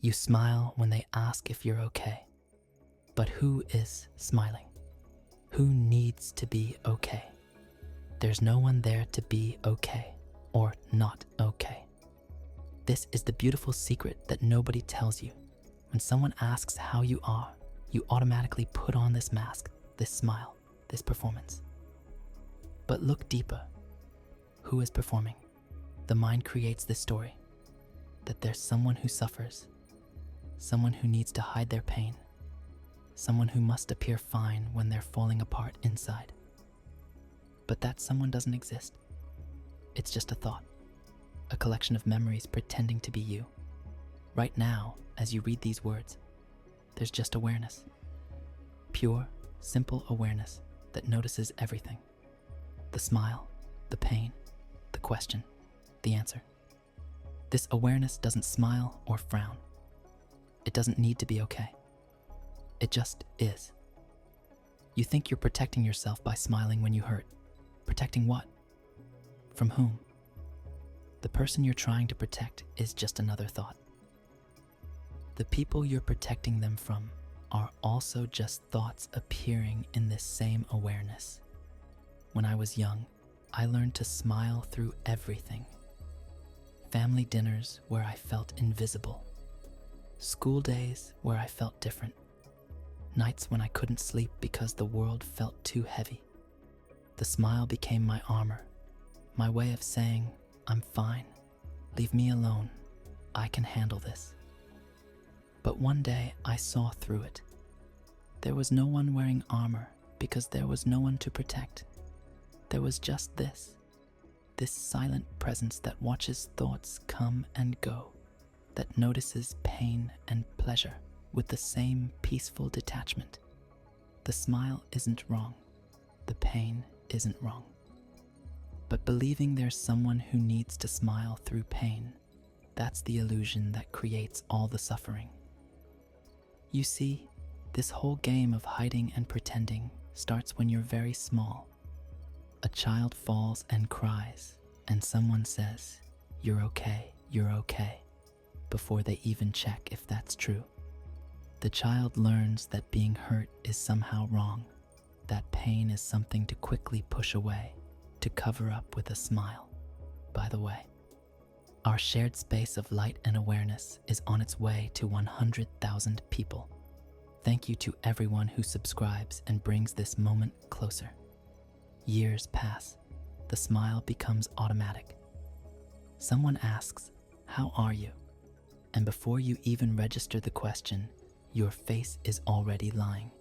You smile when they ask if you're okay. But who is smiling? Who needs to be okay? There's no one there to be okay or not okay. This is the beautiful secret that nobody tells you. When someone asks how you are, you automatically put on this mask, this smile, this performance. But look deeper. Who is performing? The mind creates this story, that there's someone who suffers, someone who needs to hide their pain, someone who must appear fine when they're falling apart inside. But that someone doesn't exist. It's just a thought, a collection of memories pretending to be you. Right now, as you read these words, there's just awareness. Pure, simple awareness that notices everything. The smile, the pain, the question, the answer. This awareness doesn't smile or frown. It doesn't need to be okay. It just is. You think you're protecting yourself by smiling when you hurt. Protecting what? From whom? The person you're trying to protect is just another thought. The people you're protecting them from are also just thoughts appearing in this same awareness. When I was young, I learned to smile through everything. Family dinners where I felt invisible. School days where I felt different. Nights when I couldn't sleep because the world felt too heavy. The smile became my armor, my way of saying, I'm fine, leave me alone, I can handle this. But one day I saw through it. There was no one wearing armor because there was no one to protect. There was just this silent presence that watches thoughts come and go, that notices pain and pleasure with the same peaceful detachment. The smile isn't wrong. The pain isn't wrong. But believing there's someone who needs to smile through pain, that's the illusion that creates all the suffering. You see, this whole game of hiding and pretending starts when you're very small. A child falls and cries, and someone says, you're okay, before they even check if that's true. The child learns that being hurt is somehow wrong, that pain is something to quickly push away, to cover up with a smile. By the way, our shared space of light and awareness is on its way to 100,000 people. Thank you to everyone who subscribes and brings this moment closer. Years pass. The smile becomes automatic. Someone asks, how are you? And before you even register the question, your face is already lying.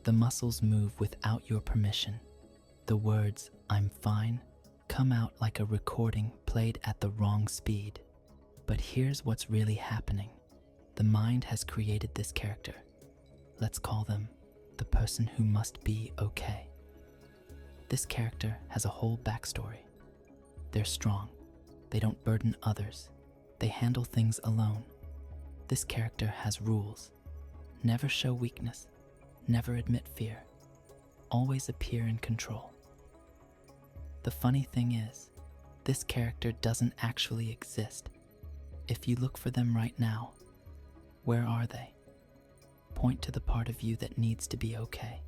The muscles move without your permission. The words, I'm fine, come out like a recording played at the wrong speed. But here's what's really happening. The mind has created this character. Let's call them the person who must be okay. This character has a whole backstory. They're strong. They don't burden others. They handle things alone. This character has rules. Never show weakness. Never admit fear. Always appear in control. The funny thing is, this character doesn't actually exist. If you look for them right now, where are they? Point to the part of you that needs to be okay.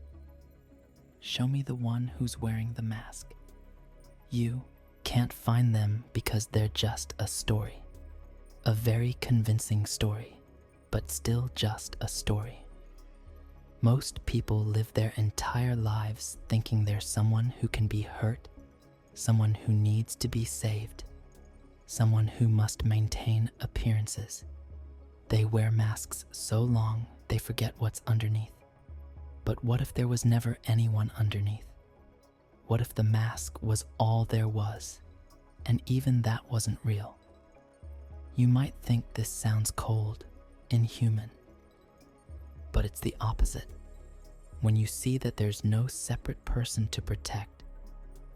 Show me the one who's wearing the mask. You can't find them because they're just a story. A very convincing story, but still just a story. Most people live their entire lives thinking there's someone who can be hurt, someone who needs to be saved, someone who must maintain appearances. They wear masks so long they forget what's underneath. But what if there was never anyone underneath? What if the mask was all there was, and even that wasn't real? You might think this sounds cold, inhuman, but it's the opposite. When you see that there's no separate person to protect,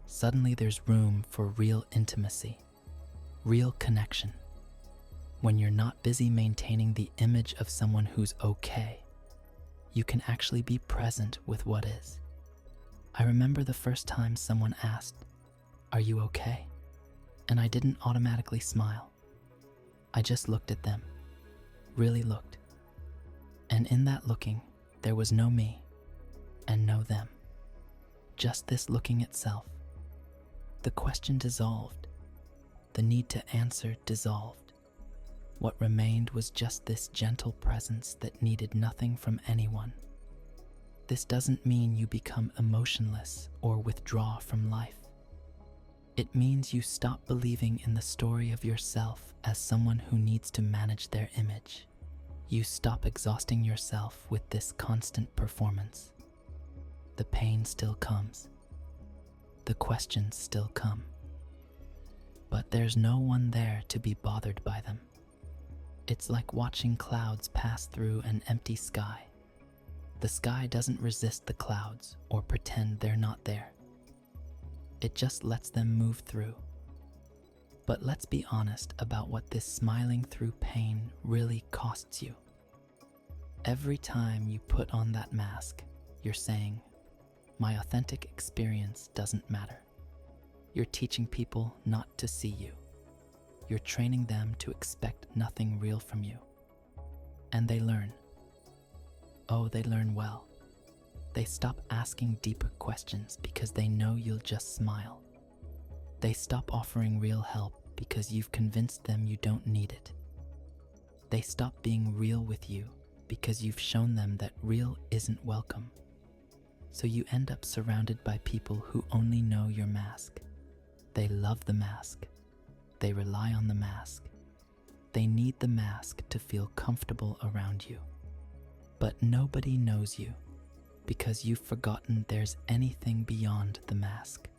suddenly there's room for real intimacy, real connection. When you're not busy maintaining the image of someone who's okay, you can actually be present with what is. I remember the first time someone asked, "Are you okay?" And I didn't automatically smile. I just looked at them, really looked. And in that looking, there was no me and no them. Just this looking itself. The question dissolved. The need to answer dissolved. What remained was just this gentle presence that needed nothing from anyone. This doesn't mean you become emotionless or withdraw from life. It means you stop believing in the story of yourself as someone who needs to manage their image. You stop exhausting yourself with this constant performance. The pain still comes. The questions still come. But there's no one there to be bothered by them. It's like watching clouds pass through an empty sky. The sky doesn't resist the clouds or pretend they're not there. It just lets them move through. But let's be honest about what this smiling through pain really costs you. Every time you put on that mask, you're saying, "My authentic experience doesn't matter." You're teaching people not to see you. You're training them to expect nothing real from you. And they learn. Oh, they learn well. They stop asking deeper questions because they know you'll just smile. They stop offering real help because you've convinced them you don't need it. They stop being real with you because you've shown them that real isn't welcome. So you end up surrounded by people who only know your mask. They love the mask. They rely on the mask. They need the mask to feel comfortable around you. But nobody knows you because you've forgotten there's anything beyond the mask.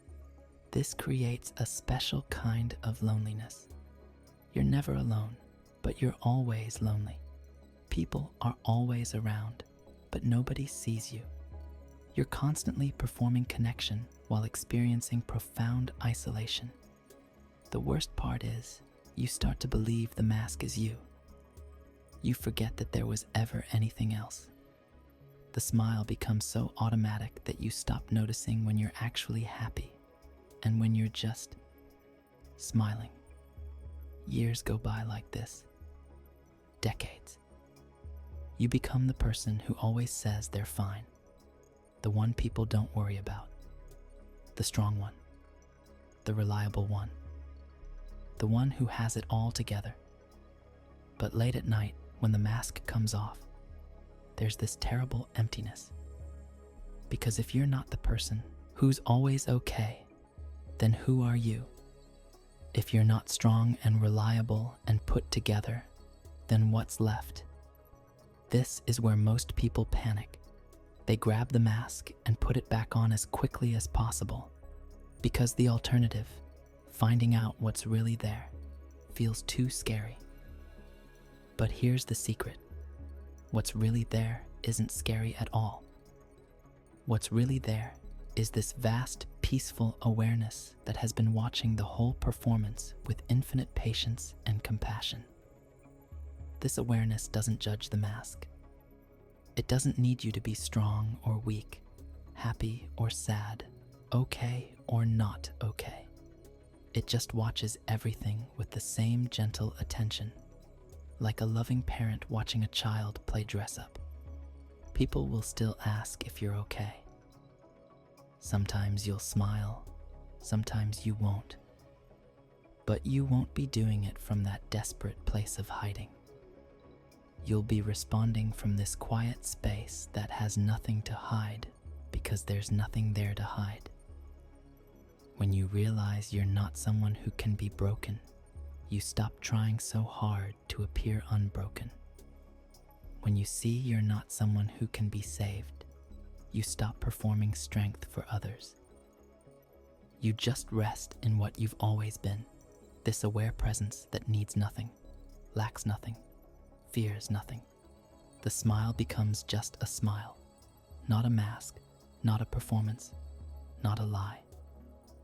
This creates a special kind of loneliness. You're never alone, but you're always lonely. People are always around, but nobody sees you. You're constantly performing connection while experiencing profound isolation. The worst part is, you start to believe the mask is you. You forget that there was ever anything else. The smile becomes so automatic that you stop noticing when you're actually happy and when you're just smiling. Years go by like this. Decades. You become the person who always says they're fine. The one people don't worry about. The strong one. The reliable one. The one who has it all together. But late at night, when the mask comes off, there's this terrible emptiness. Because if you're not the person who's always okay, then who are you? If you're not strong and reliable and put together, then what's left? This is where most people panic. They grab the mask and put it back on as quickly as possible. Because the alternative, finding out what's really there, feels too scary. But here's the secret. What's really there isn't scary at all. What's really there is this vast, peaceful awareness that has been watching the whole performance with infinite patience and compassion. This awareness doesn't judge the mask. It doesn't need you to be strong or weak, happy or sad, okay or not okay. It just watches everything with the same gentle attention, like a loving parent watching a child play dress-up. People will still ask if you're okay. Sometimes you'll smile, sometimes you won't. But you won't be doing it from that desperate place of hiding. You'll be responding from this quiet space that has nothing to hide because there's nothing there to hide. When you realize you're not someone who can be broken, you stop trying so hard to appear unbroken. When you see you're not someone who can be saved, you stop performing strength for others. You just rest in what you've always been, this aware presence that needs nothing, lacks nothing, fears nothing. The smile becomes just a smile, not a mask, not a performance, not a lie,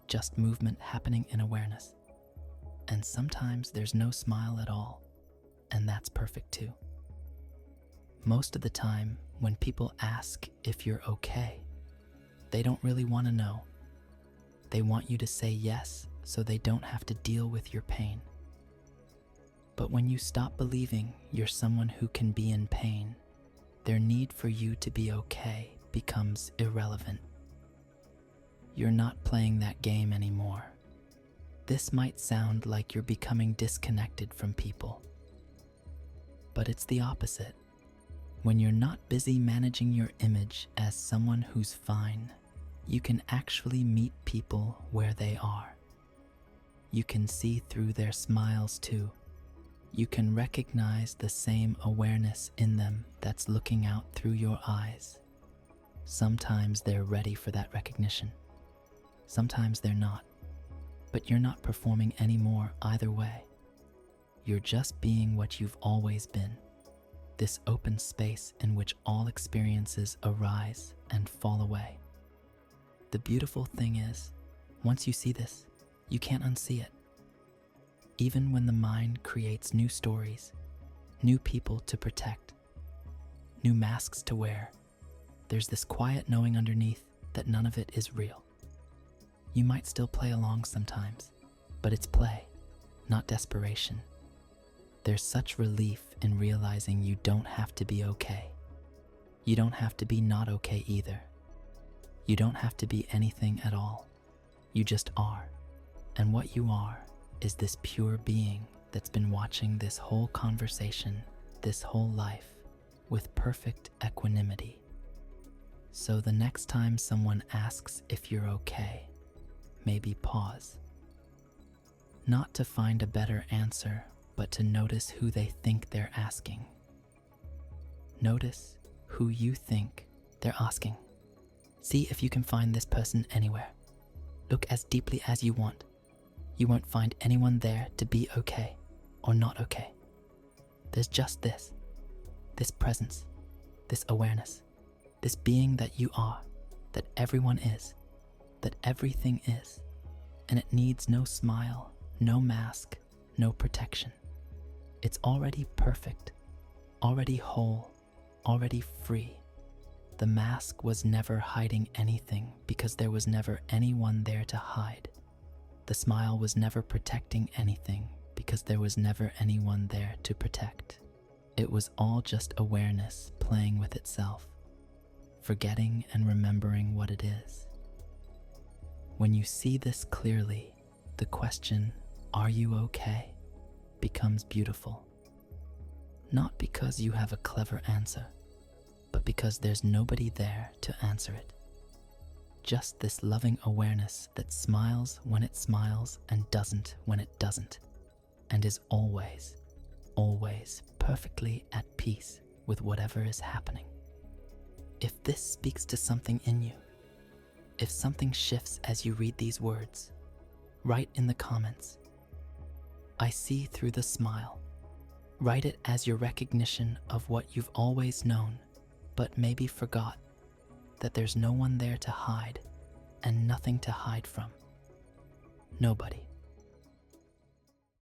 just movement happening in awareness. And sometimes there's no smile at all, and that's perfect too. Most of the time, when people ask if you're okay, they don't really want to know. They want you to say yes so they don't have to deal with your pain. But when you stop believing you're someone who can be in pain, their need for you to be okay becomes irrelevant. You're not playing that game anymore. This might sound like you're becoming disconnected from people, but it's the opposite. When you're not busy managing your image as someone who's fine, you can actually meet people where they are. You can see through their smiles too. You can recognize the same awareness in them that's looking out through your eyes. Sometimes they're ready for that recognition. Sometimes they're not. But you're not performing anymore either way. You're just being what you've always been. This open space in which all experiences arise and fall away. The beautiful thing is, once you see this, you can't unsee it. Even when the mind creates new stories, new people to protect, new masks to wear, there's this quiet knowing underneath that none of it is real. You might still play along sometimes, but it's play, not desperation. There's such relief in realizing you don't have to be okay. You don't have to be not okay either. You don't have to be anything at all. You just are. And what you are is this pure being that's been watching this whole conversation, this whole life, with perfect equanimity. So the next time someone asks if you're okay, maybe pause. Not to find a better answer, but to notice who they think they're asking. Notice who you think they're asking. See if you can find this person anywhere. Look as deeply as you want. You won't find anyone there to be okay or not okay. There's just this presence, this awareness, this being that you are, that everyone is, that everything is, and it needs no smile, no mask, no protection. It's already perfect, already whole, already free. The mask was never hiding anything because there was never anyone there to hide. The smile was never protecting anything because there was never anyone there to protect. It was all just awareness playing with itself, forgetting and remembering what it is. When you see this clearly, the question, "Are you okay?" becomes beautiful. Not because you have a clever answer, but because there's nobody there to answer it. Just this loving awareness that smiles when it smiles and doesn't when it doesn't, and is always, always perfectly at peace with whatever is happening. If this speaks to something in you, if something shifts as you read these words, write in the comments, "I see through the smile." Write it as your recognition of what you've always known, but maybe forgot, that there's no one there to hide and nothing to hide from. Nobody.